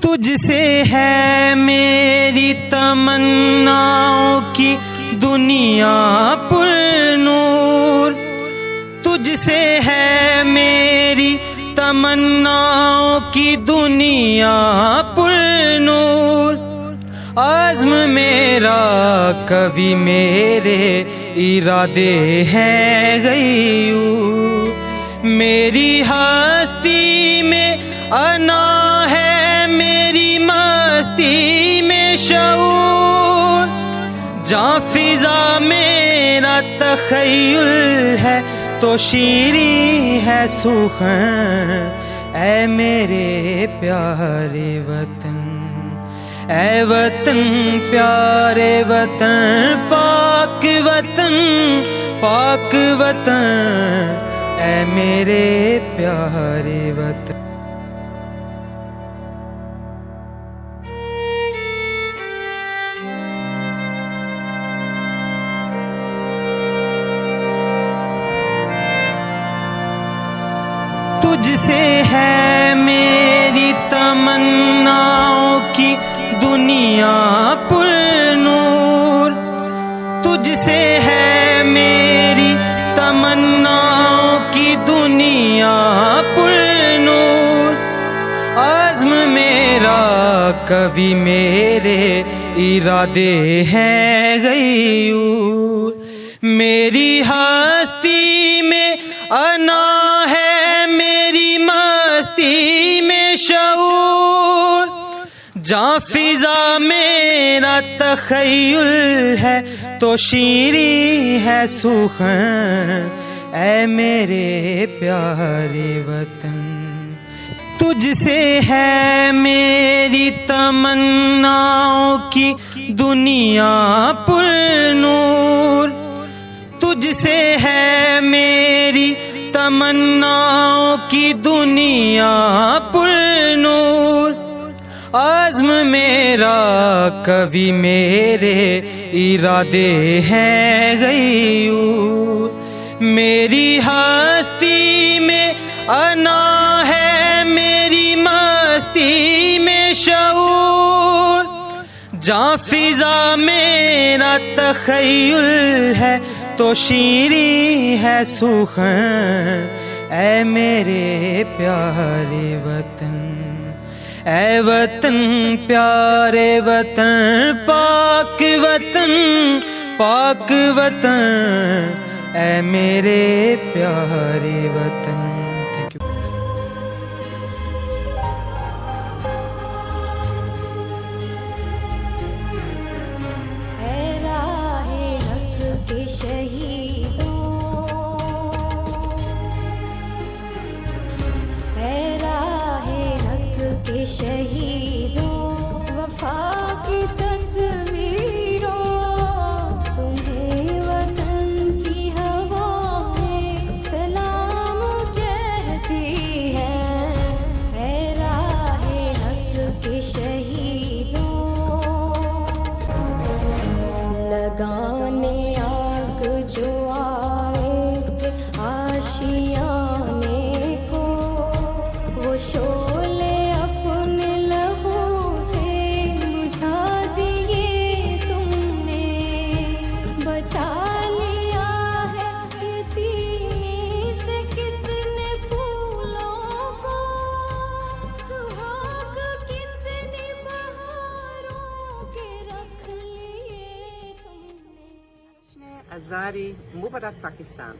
तुझसे है मेरी तमन्नाओं की दुनिया पुरनूर, तुझसे है मेरी तमन्नाओं की दुनिया पुरनूर। आज़्म मेरा कवि मेरे इरादे हैं गयूर, मेरी हस्ती में अना है मेरी मस्ती में शऊर। जहाँ फिजा मेरा तख़य्युल है तो शीरी है सुखन। ऐ मेरे प्यारे वतन, ऐ वतन प्यारे वतन, पाक वतन पाक वतन, ऐ मेरे प्यारे वतन। तुझसे है मेरी तमन्नाओं की दुनिया पुरनूर, तुझसे है मेरी तमन्नाओं की दुनिया पुरनूर। आज़्म मेरा कवि मेरे इरादे हैं गयूर, मेरी हस्ती में अना है मेरी मस्ती में शऊर। जहाँ फिजा मेरा तख़य्युल है तो शीरी है सुखन। ऐ मेरे प्यारे वतन, तुझसे है मेरी तमन्नाओं की दुनिया पुरनूर, तुझसे है मेरी तमन्नाओं की दुनिया पुरनूर। आज़्म मेरा कवि मेरे इरादे हैं गयूर, मेरी हस्ती में अना है मेरी मस्ती में शऊर। जहाँ फिजा मेरा तख़य्युल है तो शीरी है सुखन। ऐ मेरे प्यारे वतन, ऐ वतन प्यारे वतन, पाक वतन पाक वतन, ऐ मेरे प्यारे वतन। Thank you. ऐ राहे हक के शहीदों, ऐ राहे हक के शहीदों, वफा की तस्वीरों, तुम्हें वतन की हवाएं सलाम कहती हैं। ऐ राहे हक के शहीदों, लगाने आग जो आए थे आशियाने को, वो शोले अपने लहू से बुझा दिए तुमने। बचा लिया है यतीमी से कितने फूलों को, सुहाग कितनी बहारों के रख लिए तुमने। Azari, Mubarak, Pakistan.